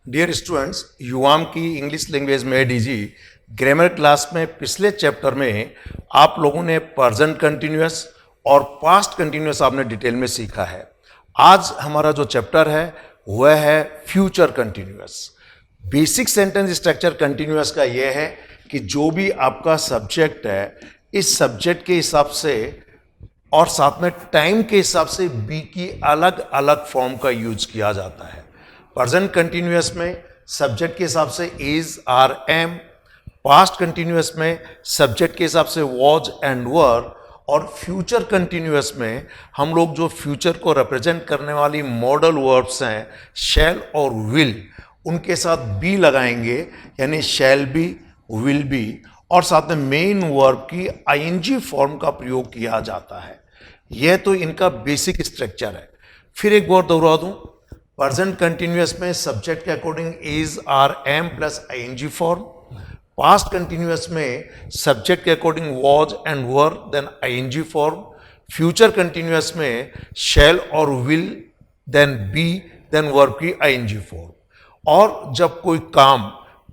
Dear students, युवाम की English language में DG grammar class में पिछले चैप्टर में आप लोगों ने प्रेजेंट कंटिन्यूअस और पास्ट कंटिन्यूअस आपने डिटेल में सीखा है। आज हमारा जो चैप्टर है वह है future continuous. Basic sentence structure continuous का यह है कि जो भी आपका सब्जेक्ट है, इस सब्जेक्ट के हिसाब से और साथ में टाइम के हिसाब से बी की अलग अलग फॉर्म का यूज किया जाता है। प्रेजेंट कंटिन्यूअस में सब्जेक्ट के हिसाब से is are am, past continuous में सब्जेक्ट के हिसाब से वॉज एंड वर, और फ्यूचर कंटिन्यूअस में हम लोग जो फ्यूचर को रिप्रेजेंट करने वाली मॉडल वर्ब्स हैं शैल और विल, उनके साथ बी लगाएंगे, यानी शैल बी, विल बी, और साथ में मेन वर्ब की आईएनजी फॉर्म का प्रयोग किया जाता है। यह तो इनका बेसिक स्ट्रक्चर है। फिर एक बार दोहरा दूं, प्रेजेंट कंटिन्यूअस में सब्जेक्ट के according is are am plus ING form, past continuous में सब्जेक्ट के according was and were then ING form, future continuous में शैल और will then be then verb की आईएनजी फॉर्म। और जब कोई काम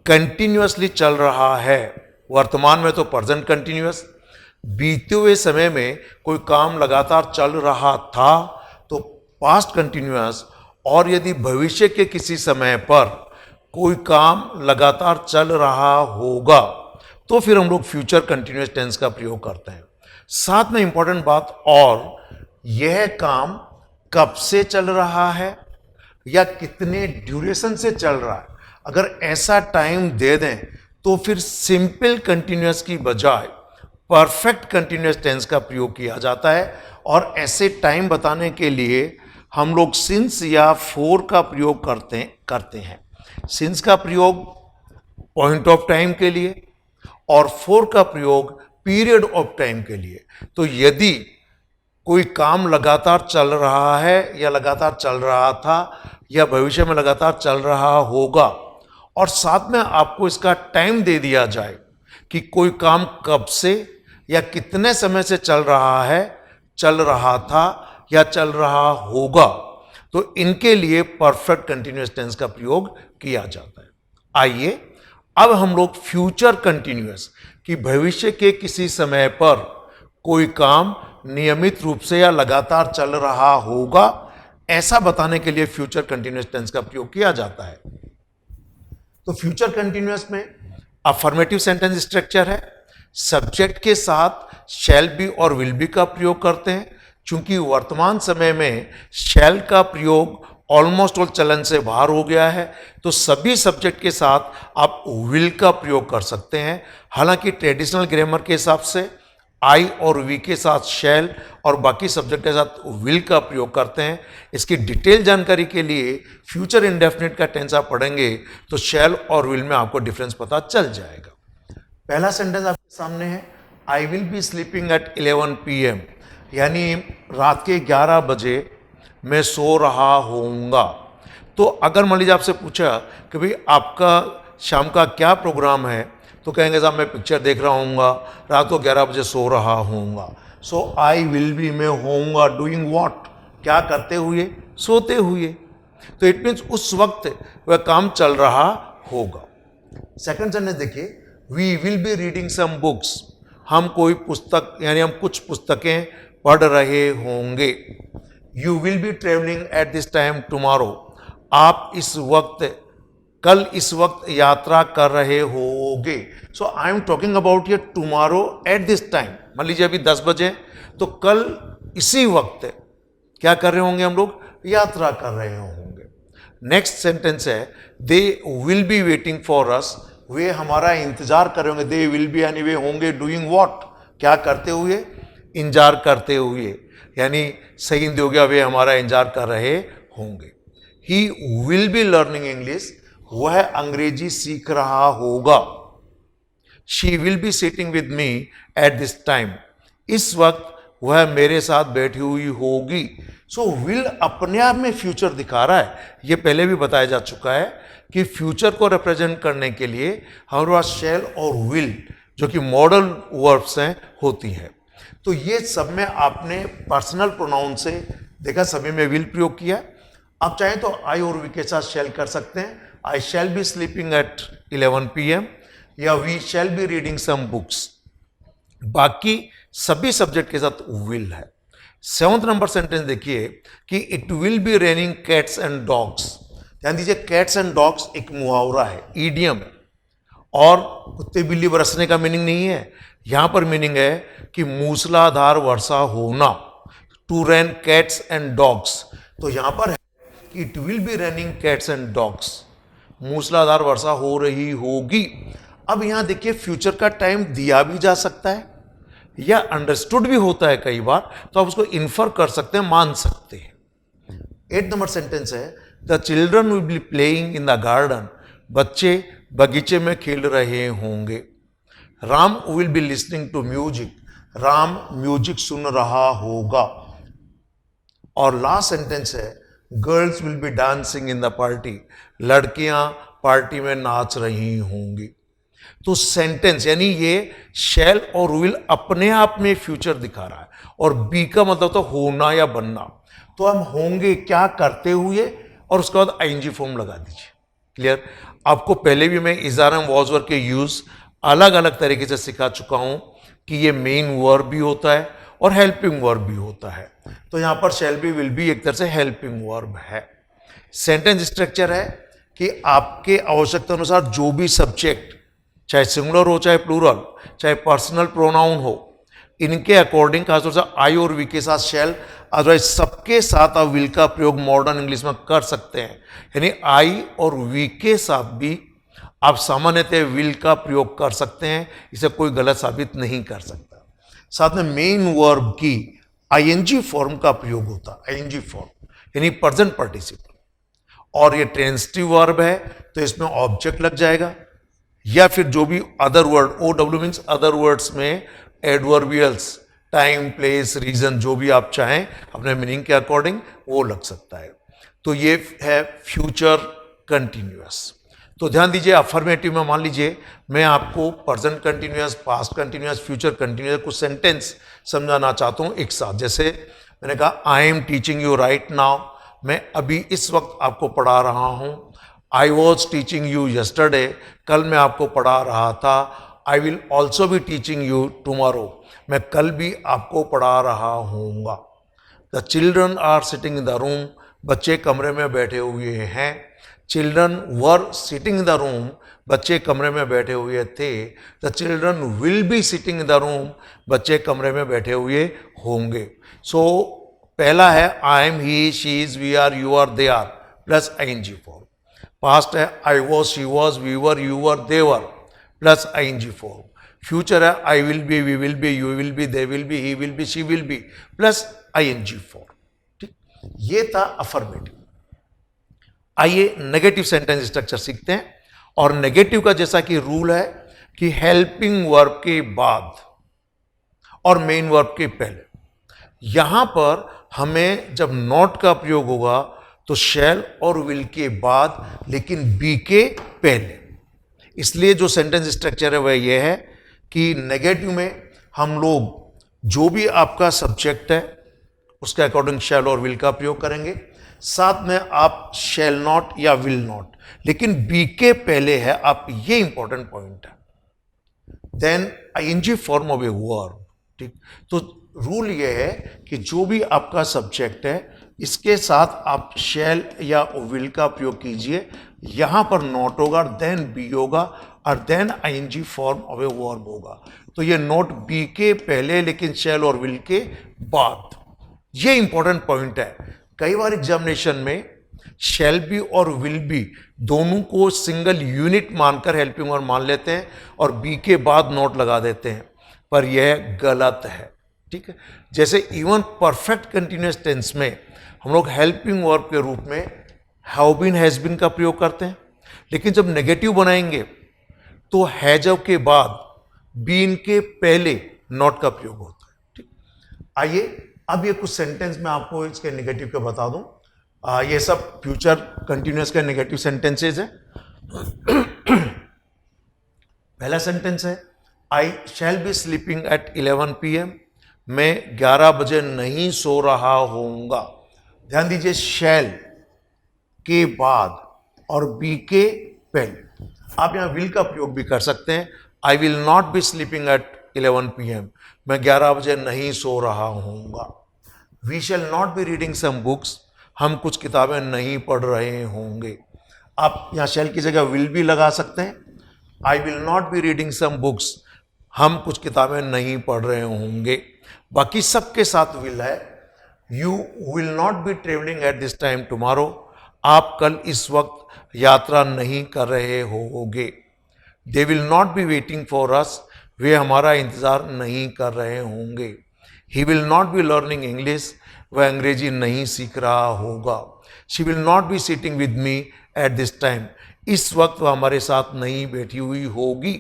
कंटिन्यूअसली चल रहा है, वर्तमान में तो प्रेजेंट कंटिन्यूअस, बीते हुए समय में कोई काम लगातार चल रहा था तो पास्ट कंटिन्यूअस, और यदि भविष्य के किसी समय पर कोई काम लगातार चल रहा होगा तो फिर हम लोग फ्यूचर कंटिन्यूअस टेंस का प्रयोग करते हैं। साथ में इंपॉर्टेंट बात, और यह काम कब से चल रहा है या कितने ड्यूरेशन से चल रहा है, अगर ऐसा टाइम दे दें तो फिर सिंपल कंटिन्यूअस की बजाय परफेक्ट कंटिन्यूअस टेंस का प्रयोग किया जाता है। और ऐसे टाइम बताने के लिए हम लोग सिंस या फोर का प्रयोग करते हैं। सिंस का प्रयोग पॉइंट ऑफ टाइम के लिए और फोर का प्रयोग पीरियड ऑफ टाइम के लिए। तो यदि कोई काम लगातार चल रहा है या लगातार चल रहा था या भविष्य में लगातार चल रहा होगा, और साथ में आपको इसका टाइम दे दिया जाए कि कोई काम कब से या कितने समय से चल रहा है, चल रहा था या चल रहा होगा, तो इनके लिए परफेक्ट कंटिन्यूअस टेंस का प्रयोग किया जाता है। आइए अब हम लोग फ्यूचर कंटिन्यूअस कि भविष्य के किसी समय पर कोई काम नियमित रूप से या लगातार चल रहा होगा, ऐसा बताने के लिए फ्यूचर कंटिन्यूअस टेंस का प्रयोग किया जाता है। तो फ्यूचर कंटिन्यूअस में अफर्मेटिव सेंटेंस स्ट्रक्चर है। सब्जेक्ट के साथ शैल बी और विल बी का प्रयोग करते हैं। चूंकि वर्तमान समय में शैल का प्रयोग ऑलमोस्ट ऑल चलन से बाहर हो गया है, तो सभी सब्जेक्ट के साथ आप विल का प्रयोग कर सकते हैं। हालांकि ट्रेडिशनल ग्रामर के हिसाब से आई और वी के साथ शैल और बाकी सब्जेक्ट के साथ विल का प्रयोग करते हैं। इसकी डिटेल जानकारी के लिए फ्यूचर इंडेफिनिट का टेंस आप पढ़ेंगे तो शैल और विल में आपको डिफरेंस पता चल जाएगा। पहला सेंटेंस आपके सामने है, I will be sleeping at 11 PM, यानी रात के 11 बजे मैं सो रहा होऊंगा। तो अगर मान लीजिए आपसे पूछा कि भाई आपका शाम का क्या प्रोग्राम है, तो कहेंगे साहब मैं पिक्चर देख रहा हूँगा, रात को 11 बजे सो रहा होऊंगा। सो आई विल बी में होऊंगा डूइंग व्हाट, क्या करते हुए, सोते हुए। तो इट मीन्स उस वक्त वह काम चल रहा होगा। सेकंड सेंटेंस देखिए, we will be reading some books, हम कोई पुस्तक यानी हम कुछ पुस्तकें पढ़ रहे होंगे। You will be travelling at this time tomorrow, आप इस वक्त कल इस वक्त यात्रा कर रहे होगे। सो आई एम टॉकिंग अबाउट ये टुमारो एट दिस टाइम। मान लीजिए अभी 10 बजे, तो कल इसी वक्त क्या कर रहे होंगे, हम लोग यात्रा कर रहे होंगे। नेक्स्ट सेंटेंस है, they will be waiting for us, वे हमारा इंतजार कर रहे होंगे। दे विल बी यानी वे होंगे डूइंग व्हाट, क्या करते हुए, इंतजार करते हुए, यानी सही हिंदी हो गया वे हमारा इंतजार कर रहे होंगे। He will B learning English, वह अंग्रेजी सीख रहा होगा। She will be sitting with me at this time, इस वक्त वह मेरे साथ बैठी हुई होगी। सो विल अपने आप में फ्यूचर दिखा रहा है। यह पहले भी बताया जा चुका है कि फ्यूचर को रिप्रेजेंट करने के लिए हमारे पास शैल और विल जो कि मॉडल वर्ब्स हैं होती हैं। तो ये सब में आपने पर्सनल प्रोनाउन से देखा, सभी में विल प्रयोग किया। आप चाहें तो आई और वी के साथ शैल कर सकते हैं, I shall be sleeping at 11 PM या we shall be reading some books. बाकी सभी सब्जेक्ट के साथ विल है। 7th नंबर सेंटेंस देखिए कि it will be raining cats and dogs. ध्यान दीजिए, कैट्स एंड डॉग्स एक मुहावरा है, ईडियम है, और कुत्ते बिल्ली बरसने का मीनिंग नहीं है। यहां पर मीनिंग है कि मूसलाधार वर्षा होना, to rain cats and dogs. तो यहां पर है कि it will be raining cats and dogs, मूसलाधार वर्षा हो रही होगी। अब यहां देखिए फ्यूचर का टाइम दिया भी जा सकता है या अंडरस्टूड भी होता है कई बार, तो आप उसको इन्फर कर सकते हैं, मान सकते हैं। 8 नंबर सेंटेंस है the children will be playing in the garden, बच्चे बगीचे में खेल रहे होंगे। Ram will be listening to music, Ram music सुन रहा होगा। और लास्ट सेंटेंस है girls will be dancing in the party, लड़कियां पार्टी में नाच रही होंगी। तो सेंटेंस यानी ये शैल और विल अपने आप में फ्यूचर दिखा रहा है, और बी का मतलब तो होना या बनना। तो हम होंगे क्या करते हुए, और उसके बाद आईएनजी फॉर्म लगा दीजिए। क्लियर? आपको पहले भी मैं is are am was verb के यूज अलग अलग तरीके से सिखा चुका हूं कि ये मेन वर्ब भी होता है और हेल्पिंग वर्ब भी होता है। तो यहां पर शैल बी विल बी एक तरह से हेल्पिंग वर्ब है। सेंटेंस स्ट्रक्चर है कि आपके आवश्यकता अनुसार जो भी सब्जेक्ट, चाहे सिंगुलर हो चाहे प्लूरल, चाहे पर्सनल प्रोनाउन हो, इनके अकॉर्डिंग खासतौर से आई और वी के साथ शैल, अदरवाइज सबके साथ आप विल का प्रयोग मॉडर्न इंग्लिश में कर सकते हैं। यानी आई और वी के साथ भी आप सामान्यतः विल का प्रयोग कर सकते हैं, इसे कोई गलत साबित नहीं कर सकता। साथ में मेन वर्ब की आईएनजी फॉर्म का प्रयोग होता है, आईएनजी फॉर्म यानी प्रेजेंट पार्टिसिपल, और ये ट्रांजिटिव वर्ब है तो इसमें ऑब्जेक्ट लग जाएगा, या फिर जो भी other word, OW means other words में एडवर्बियल्स, टाइम, प्लेस, रीजन, जो भी आप चाहें अपने मीनिंग के अकॉर्डिंग वो लग सकता है। तो ये है फ्यूचर कंटिन्यूअस। तो ध्यान दीजिए, अफर्मेटिव में मान लीजिए मैं आपको present continuous, past continuous, future continuous कुछ सेंटेंस समझाना चाहता हूं एक साथ। जैसे मैंने कहा I am teaching you right now, मैं अभी इस वक्त आपको पढ़ा रहा हूं। I was teaching you yesterday, कल मैं आपको पढ़ा रहा था। I will also be teaching you tomorrow, मैं कल भी आपको पढ़ा रहा हूँगा। The children are sitting in the room, बच्चे कमरे में बैठे हुए हैं। Children were sitting in the room, बच्चे कमरे में बैठे हुए थे। The children will be sitting in the room, बच्चे कमरे में बैठे हुए होंगे। सो पहला है I am, he, she is, we are, you are, they are plus ING form. Past है I was, she was, we were, you were, they were plus ING form. Future है I will be, we will be, you will be, they will be, he will be, she will be plus ING form. ठीक, ये था affirmative. आइए negative sentence structure सीखते हैं। और negative का जैसा कि रूल है कि हेल्पिंग वर्ब के बाद और मेन वर्ब के पहले, यहां पर हमें जब नॉट का प्रयोग होगा तो शैल और विल के बाद, लेकिन बी के पहले। इसलिए जो सेंटेंस स्ट्रक्चर है वह यह है कि नेगेटिव में हम लोग जो भी आपका सब्जेक्ट है उसके अकॉर्डिंग शैल और विल का प्रयोग करेंगे। साथ में आप शैल नॉट या विल नॉट, लेकिन बी के पहले है आप, ये इंपॉर्टेंट पॉइंट है। Then ING form of a verb. ठीक, तो रूल ये है कि जो भी आपका सब्जेक्ट है इसके साथ आप शैल या विल का प्रयोग कीजिए। यहां पर नॉट होगा, देन बी होगा, और then ING form of a verb होगा। तो ये नॉट बी के पहले लेकिन शैल और विल के बाद, ये इंपॉर्टेंट पॉइंट है। कई बार एग्जामिनेशन में शैल बी और विल बी दोनों को सिंगल यूनिट मानकर हेल्पिंग वर्ब मान लेते हैं और बी के बाद नॉट लगा देते हैं, पर यह गलत है। ठीक है, जैसे इवन परफेक्ट कंटिन्यूअस टेंस में हम लोग हेल्पिंग वर्ब के रूप में हैव बीन, हैज बीन का प्रयोग करते हैं, लेकिन जब नेगेटिव बनाएंगे तो हैज के बाद बीन के पहले नॉट का प्रयोग होता है। ठीक, आइए अब ये कुछ सेंटेंस मैं आपको इसके नेगेटिव के बता दूं। ये सब फ्यूचर कंटिन्यूअस के नेगेटिव सेंटेंसेज है। पहला सेंटेंस है I shall be sleeping at 11 PM, मैं 11 बजे नहीं सो रहा होऊंगा। ध्यान दीजिए, शैल के बाद और बी के पहले। आप यहाँ विल का प्रयोग भी कर सकते हैं। I will not be sleeping at 11 PM, मैं 11 बजे नहीं सो रहा हूँगा। We shall not be reading some books, हम कुछ किताबें नहीं पढ़ रहे होंगे। आप यहाँ शैल की जगह विल भी लगा सकते हैं। I will not be reading some books, हम कुछ किताबें नहीं पढ़ रहे होंगे। बाकी सबके साथ विल है। You will not be travelling at this time tomorrow, आप कल इस वक्त यात्रा नहीं कर रहे होगे। They will not be waiting for us, वे हमारा इंतजार नहीं कर रहे होंगे। He will not be learning English, वह अंग्रेजी नहीं सीख रहा होगा। She will not be sitting with me at this time, इस वक्त वह हमारे साथ नहीं बैठी हुई होगी।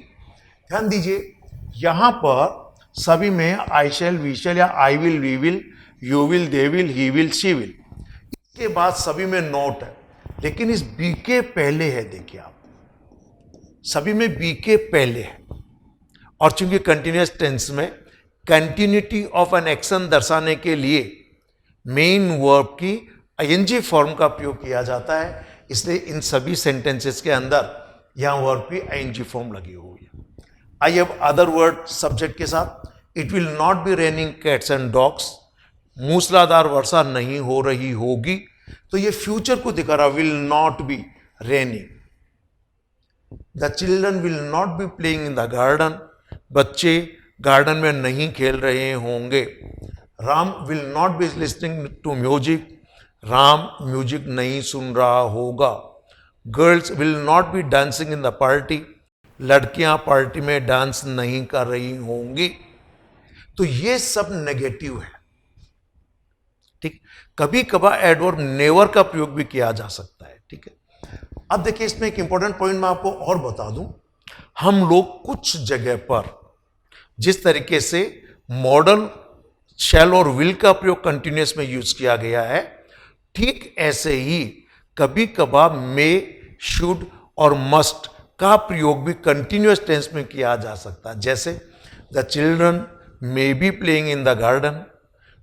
ध्यान दीजिए, यहां पर सभी में आई शैल, वी शैल या I will, we will, you will, they will, he will, she will, इसके बाद सभी में नॉट है, लेकिन इस बी के पहले है। देखिए आप, सभी में बी के पहले है। और चूंकि कंटिन्यूअस टेंस में कंटिन्यूटी ऑफ एन एक्शन दर्शाने के लिए मेन वर्ब की आईएनजी फॉर्म का प्रयोग किया जाता है, इसलिए इन सभी सेंटेंसेस के अंदर यहां वर्ब की आईएनजी फॉर्म लगी हुई है। I have other word subject के साथ, it will not be raining cats and dogs, मूसलाधार वर्षा नहीं हो रही होगी। तो ये फ्यूचर को दिखा रहा, will not be raining. The children will not be playing in the garden, बच्चे गार्डन में नहीं खेल रहे होंगे। Ram will not be listening to music, Ram music नहीं सुन रहा होगा। Girls will not be dancing in the party, लड़कियां पार्टी में डांस नहीं कर रही होंगी। तो ये सब नेगेटिव है। ठीक, कभी कभार एडवर्ब नेवर का प्रयोग भी किया जा सकता है। ठीक है, अब देखिए इसमें एक इंपॉर्टेंट पॉइंट मैं आपको और बता दूं। हम लोग कुछ जगह पर जिस तरीके से मॉडल शैल और विल का प्रयोग कंटिन्यूअस में यूज किया गया है, ठीक ऐसे ही कभी कभार मे, शुड और मस्ट का प्रयोग भी कंटिन्यूअस टेंस में किया जा सकता है। जैसे the children may be playing in the garden,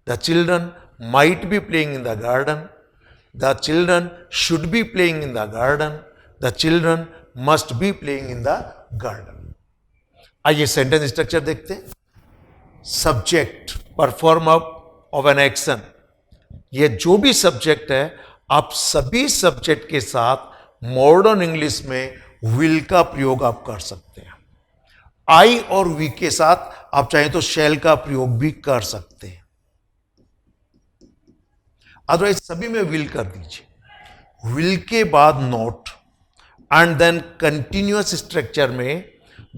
the children might be playing in the garden, the children should be playing in the garden, the children must be playing in the garden. आइए sentence structure देखते हैं। Subject, performer of an action, ये जो भी subject है, आप सभी subject के साथ मॉडर्न इंग्लिश में विल का प्रयोग आप कर सकते हैं। आई और वी के साथ आप चाहें तो शैल का प्रयोग भी कर सकते हैं, अदरवाइज सभी में विल कर दीजिए। विल के बाद not and then continuous structure में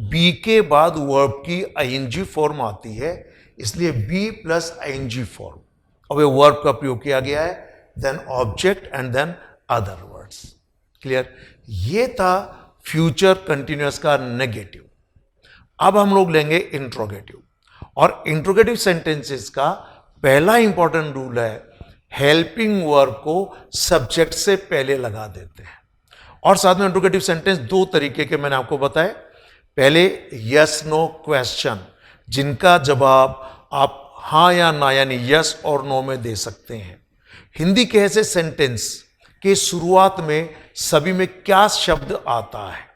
बी के बाद वर्ब की आईएनजी फॉर्म आती है, इसलिए बी प्लस आईएनजी फॉर्म। अब ये वर्ब का प्रयोग किया गया है, then object and then other words. Clear? ये था फ्यूचर कंटिन्यूअस का नेगेटिव। अब हम लोग लेंगे इंट्रोगेटिव, और इंट्रोगेटिव सेंटेंसेस का पहला इंपॉर्टेंट रूल है हेल्पिंग वर्ब को सब्जेक्ट से पहले लगा देते हैं। और साथ में इंट्रोगेटिव सेंटेंस दो तरीके के मैंने आपको बताए। पहले यस नो क्वेश्चन, जिनका जवाब आप हाँ या ना यानी यस और नो में दे सकते हैं। हिंदी के ऐसे सेंटेंस के शुरुआत में सभी में क्या शब्द आता है,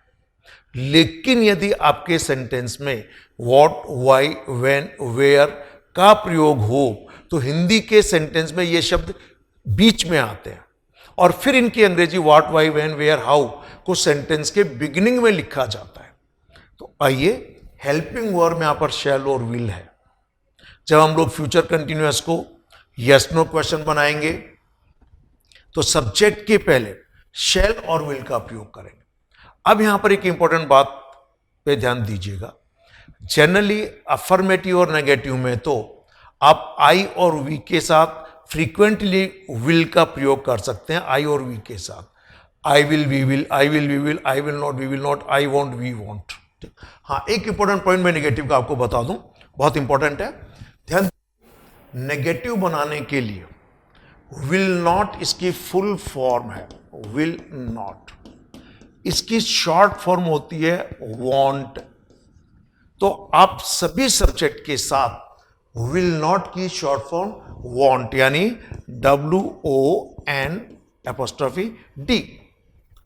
लेकिन यदि आपके सेंटेंस में व्हाट, व्हाई, व्हेन, वेयर का प्रयोग हो तो हिंदी के सेंटेंस में ये शब्द बीच में आते हैं, और फिर इनकी अंग्रेजी what, why, when, where, how को सेंटेंस के बिगिनिंग में लिखा जाता है। तो आइए, हेल्पिंग वर्ब में यहां पर शैल और विल है। जब हम लोग फ्यूचर कंटिन्यूअस को यस नो क्वेश्चन बनाएंगे तो सब्जेक्ट के पहले शैल और विल का प्रयोग करेंगे। अब यहां पर एक इंपॉर्टेंट बात पे ध्यान दीजिएगा। जनरली अफर्मेटिव और नेगेटिव में तो आप आई और वी के साथ फ्रीक्वेंटली विल का प्रयोग कर सकते हैं। आई और वी के साथ I will, we will, I will, we will, I will not, we will not, I won't, we won't. हाँ, एक इंपॉर्टेंट पॉइंट मैं नेगेटिव का आपको बता दूं, बहुत इंपॉर्टेंट है, ध्यान। नेगेटिव बनाने के लिए विल नॉट इसकी फुल फॉर्म है, विल नॉट। इसकी शॉर्ट फॉर्म होती है वॉन्ट। तो आप सभी सब्जेक्ट के साथ विल नॉट की शॉर्ट फॉर्म वॉन्ट यानी WON'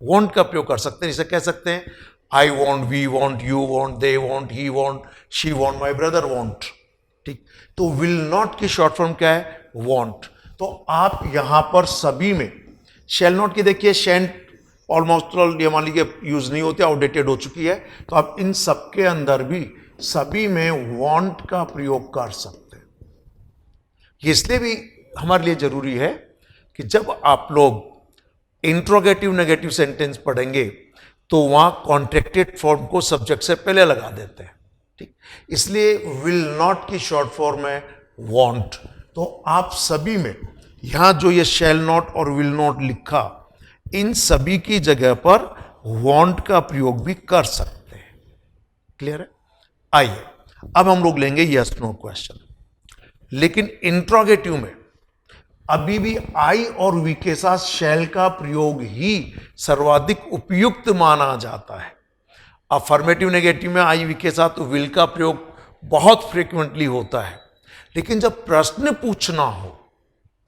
वॉन्ट का प्रयोग कर सकते हैं। इसे कह सकते हैं I won't, we won't, you won't, they won't, he won't, she won't, my brother won't. ठीक, तो विल नॉट की शॉर्ट फॉर्म क्या है? वॉन्ट। तो आप यहां पर सभी में शैल नॉट की देखिए, शेंट ऑलमोस्ट ऑल ये मान लीजिए यूज नहीं होती, आउटडेटेड हो चुकी है, तो आप इन सबके अंदर भी सभी में वॉन्ट का प्रयोग कर सकते हैं। ये इसलिए भी हमारे लिए जरूरी है कि जब आप लोग इंट्रोगेटिव नेगेटिव सेंटेंस पढ़ेंगे तो वहां कॉन्ट्रैक्टेड फॉर्म को सब्जेक्ट से पहले लगा देते हैं। ठीक, इसलिए विल नॉट की शॉर्ट फॉर्म है वॉन्ट। तो आप सभी में यहां जो ये शैल नॉट और विल नॉट लिखा, इन सभी की जगह पर वॉन्ट का प्रयोग भी कर सकते हैं। क्लियर है? आइए अब हम लोग लेंगे यस नो क्वेश्चन। लेकिन इंट्रोगेटिव में अभी भी आई और वी के साथ शैल का प्रयोग ही सर्वाधिक उपयुक्त माना जाता है। अफर्मेटिव नेगेटिव में आई वी के साथ विल का प्रयोग बहुत फ्रीक्वेंटली होता है, लेकिन जब प्रश्न पूछना हो,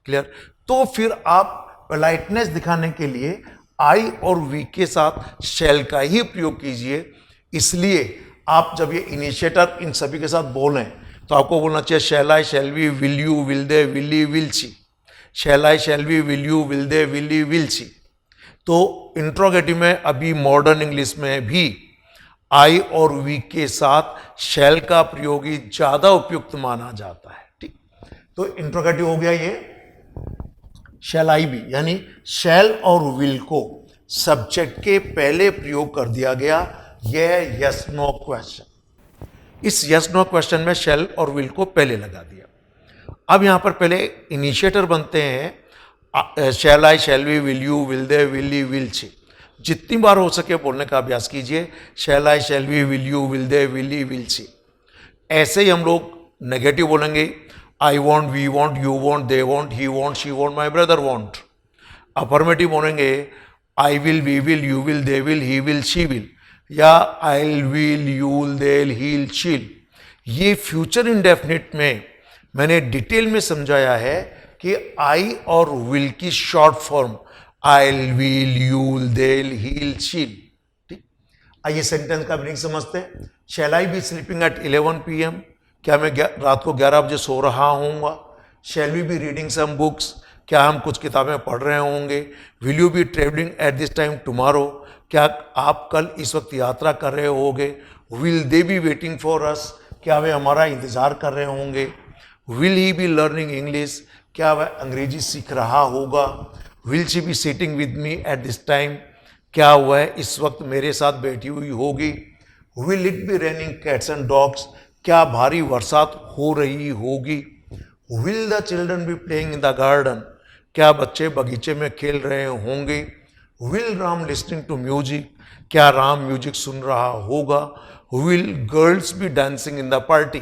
क्लियर, तो फिर आप पोलाइटनेस दिखाने के लिए आई और वी के साथ शैल का ही प्रयोग कीजिए। इसलिए आप जब ये इनिशिएटर इन सभी के साथ बोलें तो आपको बोलना चाहिए shall I, shall we, will you, will they, will he, will she. Shall I, shall we, will you, will they, will he, will she. तो इंट्रोगेटिव में अभी मॉडर्न इंग्लिश में भी आई और वी के साथ शैल का प्रयोग ही ज्यादा उपयुक्त माना जाता है। ठीक, तो इंट्रोगेटिव हो गया ये शैल आई भी, यानी शैल और विल को सब्जेक्ट के पहले प्रयोग कर दिया गया। यह है यस नो क्वेश्चन। इस यस नो क्वेश्चन में शैल और विल को पहले लगा दिया। अब यहां पर पहले इनिशिएटर बनते हैं shall I, shall we, will you, will they, will he, will she. जितनी बार हो सके बोलने का अभ्यास कीजिए, shall I, shall we, will you, will they, will he, will she. ऐसे ही हम लोग नेगेटिव बोलेंगे I won't, we won't, you won't, they won't, he won't, she won't, my brother won't. Affirmative बोलेंगे I will, we will, you will, they will, he will, she will, या I will, you'll, देल, heal, शील। ये future indefinite में मैंने detail में समझाया है कि आई और विल की short form I will, you'll, देल, हील, शील। ठीक, आइए सेंटेंस का मीनिंग समझते हैं। Shall I be sleeping at 11 PM? क्या मैं रात को 11 बजे सो रहा हूँगा? Shall we be reading some books? क्या हम कुछ किताबें पढ़ रहे होंगे? Will you be travelling at this time tomorrow? क्या आप कल इस वक्त यात्रा कर रहे होंगे? Will they be waiting for us? क्या वे हमारा इंतजार कर रहे होंगे? Will he be learning English? क्या वह अंग्रेजी सीख रहा होगा? Will she be sitting with me at this time? क्या वह इस वक्त मेरे साथ बैठी हुई होगी? Will it be raining cats and dogs? क्या भारी बरसात हो रही होगी? Will the children be playing in the garden? क्या बच्चे बगीचे में खेल रहे होंगे? Will Ram listening to music? क्या राम म्यूजिक सुन रहा होगा? Will girls be dancing in the party?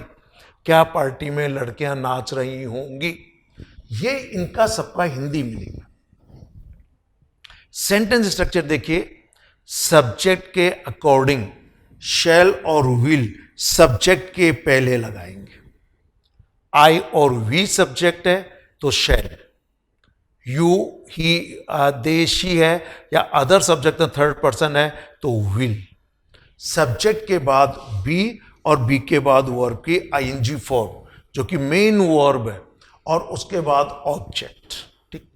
क्या पार्टी में लड़कियां नाच रही होंगी? ये इनका सबका हिंदी मीनिंग है। सेंटेंस स्ट्रक्चर देखिए, सब्जेक्ट के अकॉर्डिंग शैल और विल सब्जेक्ट के पहले लगाएंगे। आई और वी सब्जेक्ट है तो शैल, यू, ही, दे, शी है या अदर सब्जेक्ट थर्ड पर्सन है तो विल। सब्जेक्ट के बाद बी और बी के बाद वर्ब की आईएनजी फॉर्म जो कि मेन वर्ब है, और उसके बाद ऑब्जेक्ट। ठीक,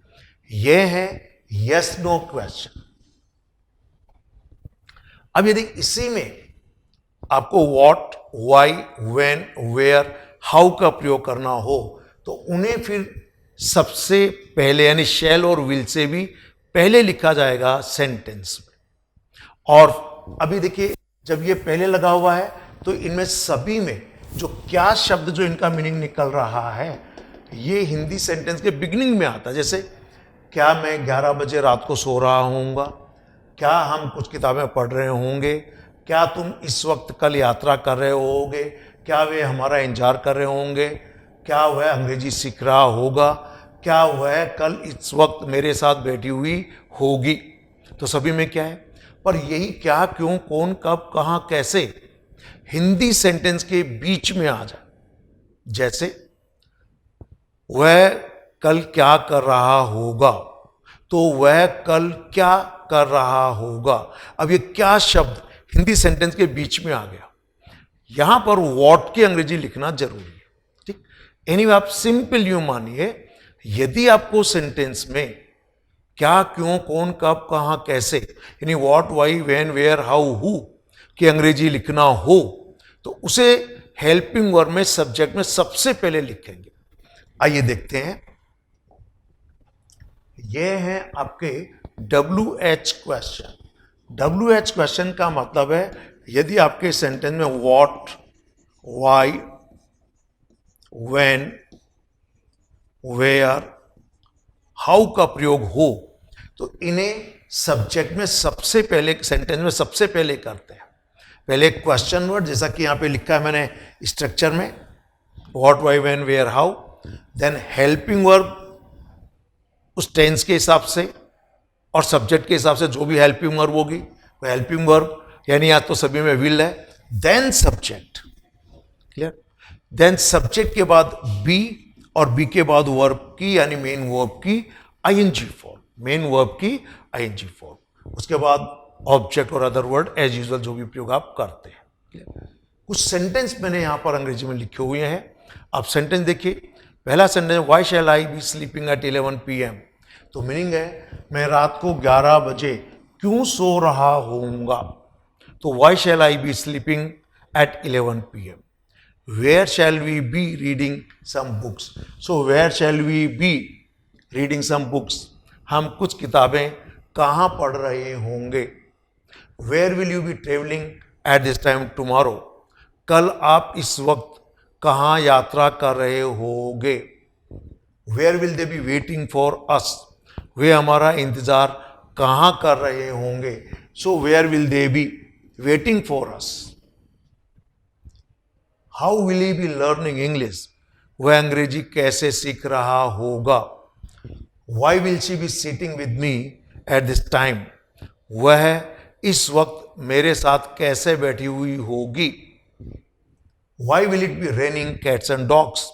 यह है यस नो क्वेश्चन। अब यदि इसी में आपको what, why, when, where, how का प्रयोग करना हो तो उन्हें फिर सबसे पहले यानी शैल और विल से भी पहले लिखा जाएगा सेंटेंस में। और अभी देखिए जब ये पहले लगा हुआ है तो इनमें सभी में जो क्या शब्द जो इनका मीनिंग निकल रहा है ये हिंदी सेंटेंस के बिगिनिंग में आता है। जैसे क्या मैं 11 बजे रात को सो रहा हूँगा? क्या हम कुछ किताबें पढ़ रहे होंगे? क्या तुम इस वक्त कल यात्रा कर रहे होगे? क्या वे हमारा इंतजार कर रहे होंगे? क्या वह अंग्रेजी सीख रहा होगा? क्या वह कल इस वक्त मेरे साथ बैठी हुई होगी? तो सभी में क्या है, पर यही क्या, क्यों, कौन, कब, कहाँ, कैसे हिंदी सेंटेंस के बीच में आ जाए। जैसे वह कल क्या कर रहा होगा, तो वह कल क्या कर रहा होगा। अब ये क्या शब्द हिंदी सेंटेंस के बीच में आ गया, यहां पर वॉट की अंग्रेजी लिखना जरूरी है, ठीक। एनीवे आप सिंपल यूं मानिए, यदि आपको सेंटेंस में क्या, क्यों, कौन, कब, कहां, कैसे, यानी what, why, when, where, how, who की अंग्रेजी लिखना हो, तो उसे हेल्पिंग वर्ब में सब्जेक्ट में सबसे पहले लिखेंगे। आइए देखते हैं, ये हैं आपके WH क्वेश्चन। WH क्वेश्चन का मतलब है, यदि आपके सेंटेंस में what, why, when, where, how का प्रयोग हो, तो इन्हें सब्जेक्ट में सबसे पहले, सेंटेंस में सबसे पहले करते हैं। पहले क्वेश्चन वर्ड, जैसा कि यहां पे लिखा है मैंने स्ट्रक्चर में, what, why, when, where, how, then helping verb उस टेंस के हिसाब से और सब्जेक्ट के हिसाब से जो भी हेल्पिंग वर्ब होगी वो हेल्पिंग वर्ब, यानी या तो सभी में विल है, then subject, clear. Then subject के बाद बी, और बी के बाद वर्ब की यानी मेन वर्ब की आईएनजी फॉर्म, मेन वर्ब की आईएनजी फॉर्म, उसके बाद ऑब्जेक्ट और अदर वर्ड एज यूजुअल जो भी प्रयोग आप करते हैं, क्लियर। कुछ सेंटेंस मैंने यहां पर अंग्रेजी में लिखे हुए हैं, आप सेंटेंस देखिए। पहला sentence, why shall I be sleeping at 11 PM, तो मीनिंग है मैं रात को 11 बजे क्यों सो रहा होऊंगा, तो why shall I be sleeping at 11 PM। Where shall we be reading some books, so where shall we be reading some books, हम कुछ किताबें कहाँ पढ़ रहे होंगे। Where will you be travelling at this time tomorrow, कल आप इस वक्त कहाँ यात्रा कर रहे होगे। Where will they be waiting for us, वे हमारा इंतजार कहाँ कर रहे होंगे, so where will they be waiting for us. How will he be learning English, वह अंग्रेजी कैसे सीख रहा होगा। Why will she be sitting with me at this time, वह इस वक्त मेरे साथ कैसे बैठी हुई होगी। Why will it be raining cats and dogs,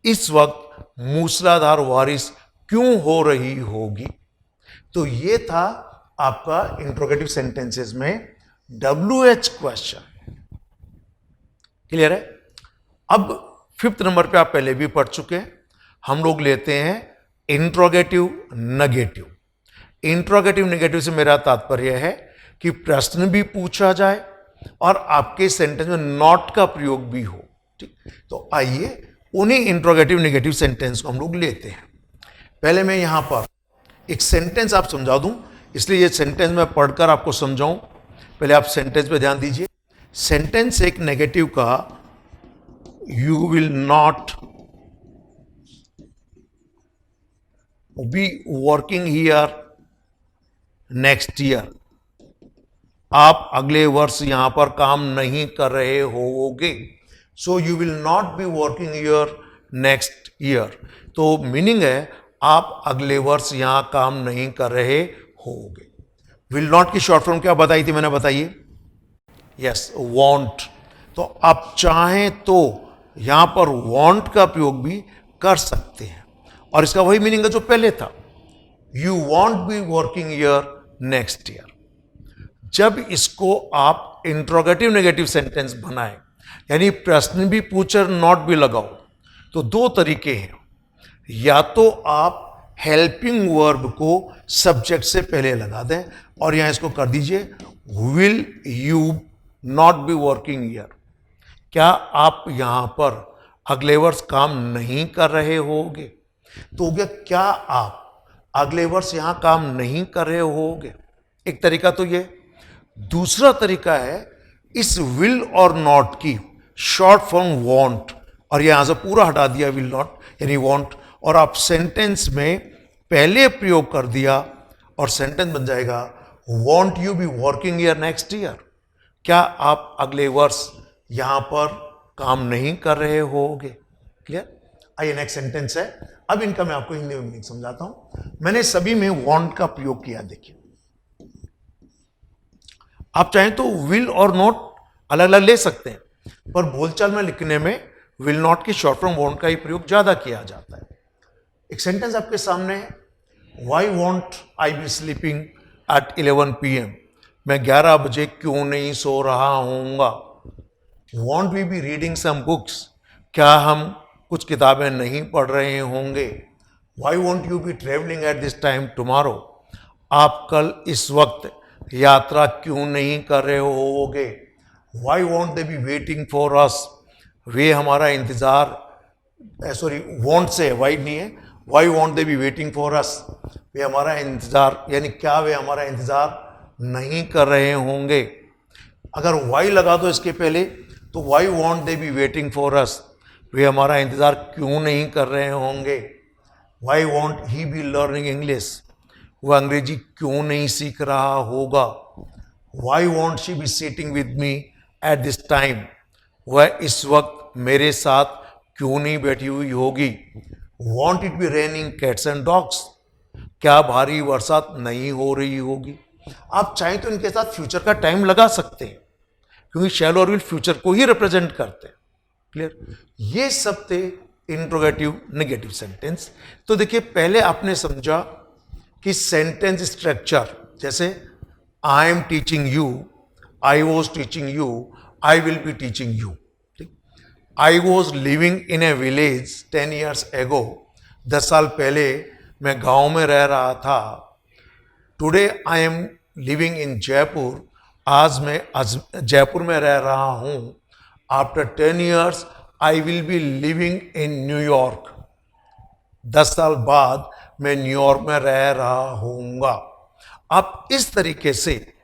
इस वक्त मूसलाधार बारिश क्यों हो रही होगी। तो ये था आपका इंट्रोगेटिव सेंटेंसेस में WH क्वेश्चन, क्लियर है। अब 5th नंबर पे आप पहले भी पढ़ चुके हैं, हम लोग लेते हैं इंट्रोगेटिव नेगेटिव। इंट्रोगेटिव नेगेटिव से मेरा तात्पर्य है कि प्रश्न भी पूछा जाए और आपके सेंटेंस में नॉट का प्रयोग भी हो, ठीक। तो आइए उन्हीं इंट्रोगेटिव नेगेटिव सेंटेंस को हम लोग लेते हैं। पहले मैं यहां पर एक सेंटेंस आप समझा दूं, इसलिए ये सेंटेंस मैं पढ़कर आपको समझाऊं। पहले आप सेंटेंस पे ध्यान दीजिए। सेंटेंस एक नेगेटिव का, you will not be working here next year, आप अगले वर्ष यहां पर काम नहीं कर रहे होगे। So you will not be working here next year, तो मीनिंग है आप अगले वर्ष यहां काम नहीं कर रहे होगे। विल नॉट की शॉर्ट फॉर्म क्या बताई थी मैंने, बताइए। Yes, want. तो आप चाहें तो यहां पर वॉन्ट का प्रयोग भी कर सकते हैं, और इसका वही मीनिंग है जो पहले था, you want be working here next year. जब इसको आप इंट्रोगेटिव नेगेटिव सेंटेंस बनाएं, यानी प्रश्न भी पूछकर नॉट भी लगाओ, तो दो तरीके हैं। या तो आप हेल्पिंग वर्ब को सब्जेक्ट से पहले लगा दें और यहां इसको कर दीजिए will you not be working here, क्या आप यहां पर अगले वर्ष काम नहीं कर रहे होगे। तो हो गया क्या आप अगले वर्ष यहां काम नहीं कर रहे होगे, एक तरीका तो ये। दूसरा तरीका है इस विल और नॉट की शॉर्ट फॉर्म वॉन्ट, और यहां से पूरा हटा दिया विल नॉट यानी वॉन्ट, और आप सेंटेंस में पहले प्रयोग कर दिया और सेंटेंस बन जाएगा want you be working here next year, क्या आप अगले वर्ष यहां पर काम नहीं कर रहे होगे। क्लियर। आइए नेक्स्ट सेंटेंस है, अब इनका मैं आपको हिंदी में मीनिंग समझाता हूं। मैंने सभी में वॉन्ट का प्रयोग किया, देखिए आप चाहें तो विल और नॉट अलग अलग ले सकते हैं, पर बोलचाल में लिखने में विल नॉट की शॉर्ट फॉर्म वॉन्ट का ही प्रयोग ज्यादा किया जाता है। एक सेंटेंस आपके सामने है, why won't I be sleeping at 11 PM? मैं 11 बजे क्यों नहीं सो रहा हूँगा? Won't we be reading some books? क्या हम कुछ किताबें नहीं पढ़ रहे होंगे? Why won't you be travelling at this time tomorrow? आप कल इस वक्त यात्रा क्यों नहीं कर रहे होगे? Why won't they be waiting for us? वे हमारा इंतज़ार, सॉरी वॉन्ट से वाई नहीं है, why won't they be waiting for us? वे हमारा इंतज़ार, यानी क्या वे हमारा इंतज़ार नहीं कर रहे होंगे? अगर वाई लगा दो इसके पहले तो why won't they be waiting for us? वे हमारा इंतज़ार क्यों नहीं कर रहे होंगे? Why won't he be learning English? वह अंग्रेजी क्यों नहीं सीख रहा होगा? Why won't she be sitting with me at this time? वह इस वक्त मेरे साथ क्यों नहीं बैठी हुई होगी? Want it be raining cats and dogs? क्या भारी बरसात नहीं हो रही होगी? आप चाहें तो इनके साथ फ्यूचर का टाइम लगा सकते हैं, क्योंकि शैल और विल फ्यूचर को ही रिप्रेजेंट करते हैं। क्लियर? ये सब थे इंट्रोगेटिव नेगेटिव सेंटेंस। तो देखिए, पहले आपने समझा कि सेंटेंस स्ट्रक्चर, जैसे आई am teaching you, I was teaching you, I will B teaching you. I was living in A village 10 years ago, 10 साल पहले मैं गांव में रह रहा था। Today I am living in Jaipur, आज मैं जयपुर में रह रहा हूं। After 10 years I will B living in New York, 10 साल बाद मैं न्यूयॉर्क में रह रहा होऊंगा। आप इस तरीके से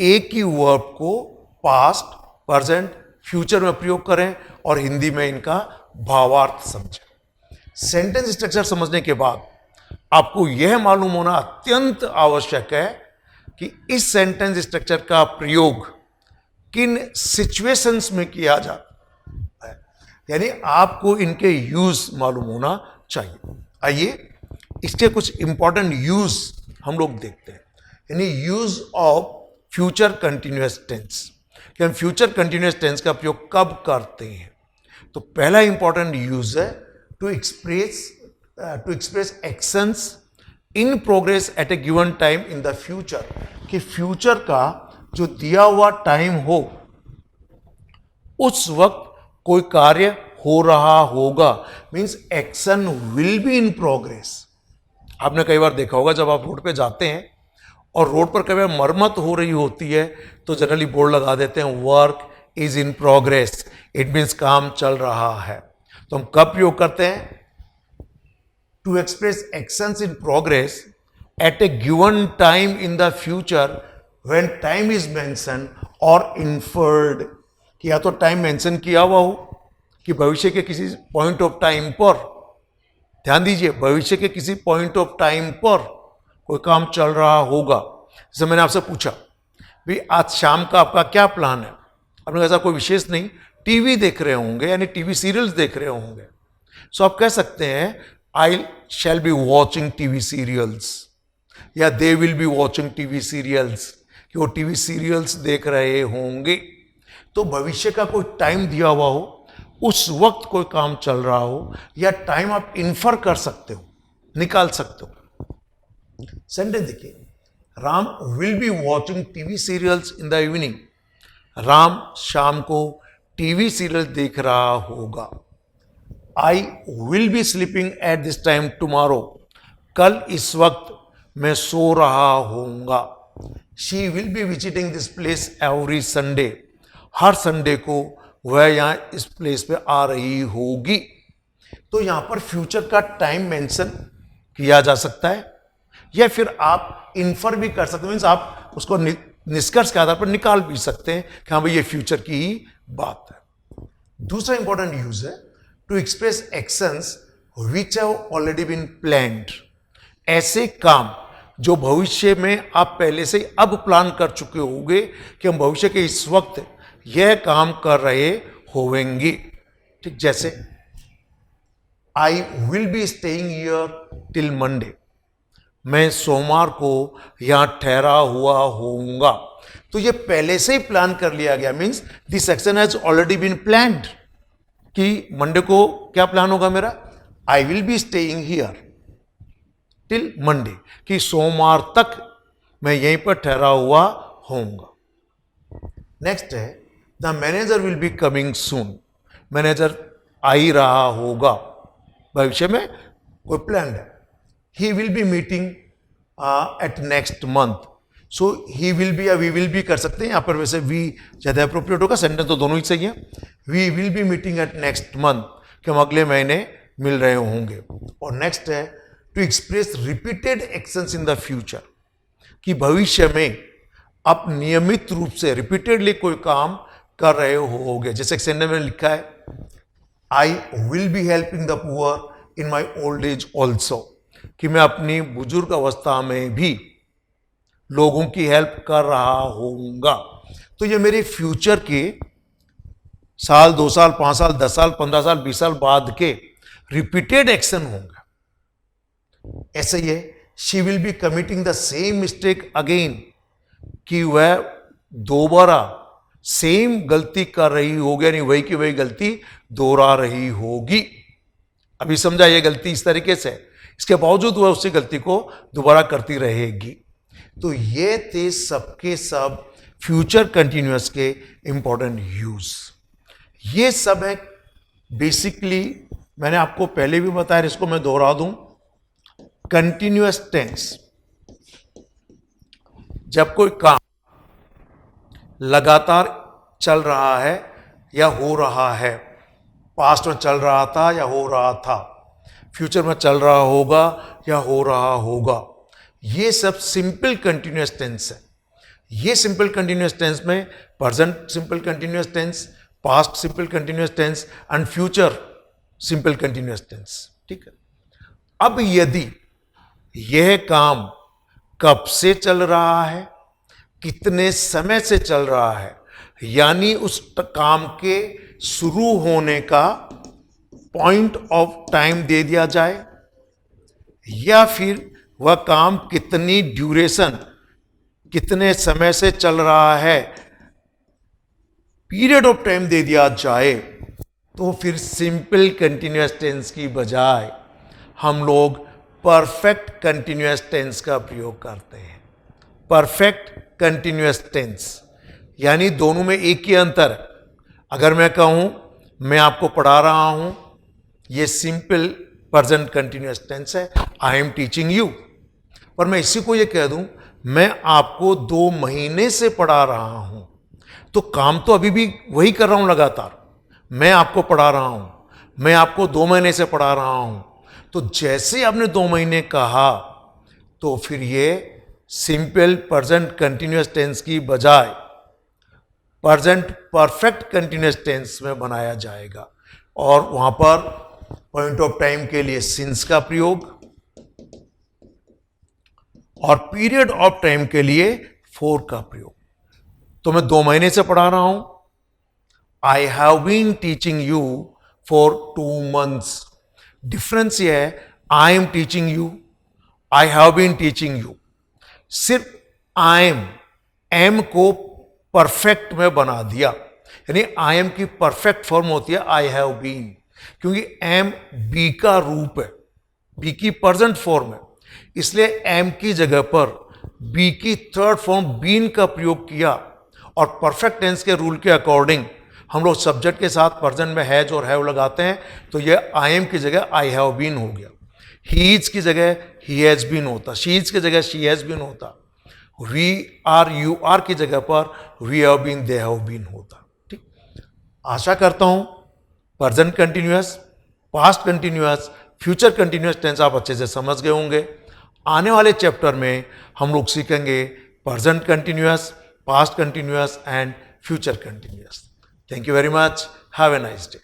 एक ही वर्ब को पास्ट, प्रेजेंट, फ्यूचर में प्रयोग करें और हिंदी में इनका भावार्थ समझें। सेंटेंस स्ट्रक्चर समझने के बाद आपको यह मालूम होना अत्यंत आवश्यक है कि इस सेंटेंस स्ट्रक्चर का प्रयोग किन सिचुएशंस में किया जाता है, यानी आपको इनके यूज मालूम होना चाहिए। आइए इसके कुछ इंपॉर्टेंट यूज हम लोग देखते हैं, यानी use of future continuous tense, कि हम फ्यूचर कंटिन्यूअस टेंस का प्रयोग कब करते हैं। तो पहला इंपॉर्टेंट यूज है to express actions in progress at a given time in the future, कि फ्यूचर का जो दिया हुआ टाइम हो, उस वक्त कोई कार्य हो रहा होगा, means action will be in progress. आपने कई बार देखा होगा, जब आप रोड पे जाते हैं और रोड पर कई बार मरम्मत हो रही होती है तो जनरली बोर्ड लगा देते हैं work is in progress, it means काम चल रहा है। तो हम कब प्रयोग करते हैं? To express actions in progress at a given time in the future when time is mention और इन्फर्ड, कि या तो टाइम मेंशन किया हुआ हो कि भविष्य के किसी पॉइंट ऑफ टाइम पर, ध्यान दीजिए, भविष्य के किसी पॉइंट ऑफ टाइम पर कोई काम चल रहा होगा। जैसे मैंने आपसे पूछा भाई आज शाम का आपका क्या प्लान है, आपने ऐसा कोई विशेष नहीं, टीवी देख रहे होंगे, यानी टीवी सीरियल्स देख रहे होंगे। सो आप कह सकते हैं I shall be watching TV serials, या they will be watching TV serials, कि वो टीवी सीरियल्स देख रहे होंगे। तो भविष्य का कोई टाइम दिया हुआ हो, उस वक्त कोई काम चल रहा हो, या टाइम आप इन्फर कर सकते हो, निकाल सकते हो। सेंटेंस देखिए, Ram will be watching TV serials in the evening, Ram शाम को टीवी सीरियल देख रहा होगा। I will be sleeping at this time tomorrow, कल इस वक्त मैं सो रहा होऊंगा। She will be visiting this place every Sunday, हर संडे को वह यहां इस प्लेस पे आ रही होगी। तो यहां पर फ्यूचर का टाइम मेंशन किया जा सकता है, या फिर आप इन्फर भी कर सकते हैं, मीन्स आप उसको निष्कर्ष के आधार पर निकाल भी सकते हैं कि हाँ भाई ये फ्यूचर की ही बात है। दूसरा इंपॉर्टेंट यूज है to express actions which have already been planned, ऐसे काम जो भविष्य में आप पहले से अब प्लान कर चुके होंगे कि हम भविष्य के इस वक्त यह काम कर रहे होंगे। ठीक, जैसे आई will be staying here till Monday, मैं सोमवार को यहां ठहरा हुआ होऊंगा। तो ये पहले से ही प्लान कर लिया गया, means this action has already been planned, कि मंडे को क्या प्लान होगा मेरा, I will be staying here. Till Monday, कि सोमवार तक मैं यहीं पर ठहरा हुआ होऊंगा। नेक्स्ट है the manager will be coming soon, manager आ ही रहा होगा, भविष्य में कोई प्लान है। He will be meeting at next month, so he will be या वी विल बी कर सकते हैं, यहां पर वैसे वी ज्यादा अप्रोप्रिएट होगा, सेंटेंस तो दोनों ही सही है। We will be meeting at next month, कि हम अगले महीने मिल रहे होंगे। और नेक्स्ट है to express repeated actions in the future, कि भविष्य में आप नियमित रूप से रिपीटेडली कोई काम कर रहे होगे। जैसे एक सेंटेंस में लिखा है I will be helping the poor in my old age also, कि मैं अपनी बुजुर्ग अवस्था में भी लोगों की हेल्प कर रहा होऊंगा। तो ये मेरे फ्यूचर के साल, 2 साल, 5 साल, 10 साल, 15 साल, 20 साल बाद के रिपीटेड एक्शन होंगे। ऐसे ही है she will B committing the same mistake again, कि वह दोबारा सेम गलती कर रही होगी, यानी वही की वही गलती दोहरा रही होगी। अभी समझा ये गलती इस तरीके से, इसके बावजूद वह उसी गलती को दोबारा करती रहेगी। तो ये थे सबके सब फ्यूचर कंटिन्यूअस के इंपॉर्टेंट यूज। ये सब है बेसिकली, मैंने आपको पहले भी बताया, इसको मैं दोहरा दूं। कंटिन्यूअस टेंस, जब कोई काम लगातार चल रहा है या हो रहा है, पास्ट में चल रहा था या हो रहा था, फ्यूचर में चल रहा होगा या हो रहा होगा, ये सब सिंपल कंटिन्यूअस टेंस है। ये सिंपल कंटिन्यूअस टेंस में present simple continuous tense, past simple continuous tense and future simple continuous tense. ठीक है। अब यदि यह काम कब से चल रहा है, कितने समय से चल रहा है, यानी उस काम के शुरू होने का पॉइंट ऑफ टाइम दे दिया जाए, या फिर वह काम कितनी ड्यूरेशन, कितने समय से चल रहा है, पीरियड ऑफ टाइम दे दिया जाए, तो फिर सिंपल कंटिन्यूअस टेंस की बजाय हम लोग परफेक्ट कंटिन्यूअस टेंस का प्रयोग करते हैं। परफेक्ट कंटिन्यूअस टेंस, यानी दोनों में एक ही अंतर है। अगर मैं कहूं मैं आपको पढ़ा रहा हूं, ये सिंपल प्रेजेंट कंटिन्यूअस टेंस है, आई एम टीचिंग यू। पर मैं इसी को ये कह दूं मैं आपको 2 महीने से पढ़ा रहा हूं, तो काम तो अभी भी वही कर रहा हूं लगातार। मैं आपको पढ़ा रहा हूं, मैं आपको 2 महीने से पढ़ा रहा हूं, तो जैसे आपने 2 महीने कहा, तो फिर ये सिंपल प्रेजेंट कंटिन्यूअस टेंस की बजाय प्रेजेंट परफेक्ट कंटिन्यूअस टेंस में बनाया जाएगा। और वहां पर पॉइंट ऑफ टाइम के लिए सिंस का प्रयोग और पीरियड ऑफ टाइम के लिए फॉर का प्रयोग। तो मैं 2 महीने से पढ़ा रहा हूं, I have been teaching you for 2 months। Difference ये है, I am teaching you, I have been teaching you. सिर्फ आई एम को परफेक्ट में बना दिया, यानी आई एम की परफेक्ट फॉर्म होती है आई हैव बीन, क्योंकि एम बी का रूप है, बी की प्रेजेंट फॉर्म है, इसलिए एम की जगह पर बी की थर्ड फॉर्म बीन का प्रयोग किया। और परफेक्ट टेंस के रूल के अकॉर्डिंग हम लोग सब्जेक्ट के साथ प्रेजेंट में हैज और हैव लगाते हैं, तो ये आई एम की जगह आई हैव बीन हो गया। ही इज की जगह ही हैज बीन होता, शी इज की जगह शी हैज बीन होता, वी आर यू आर की जगह पर we have been they have been होता। ठीक, आशा करता हूं present continuous, past continuous, future continuous tense आप अच्छे से समझ गए होंगे। आने वाले चैप्टर में हम लोग सीखेंगे present continuous, past continuous and future continuous. Thank you very much. Have a nice day.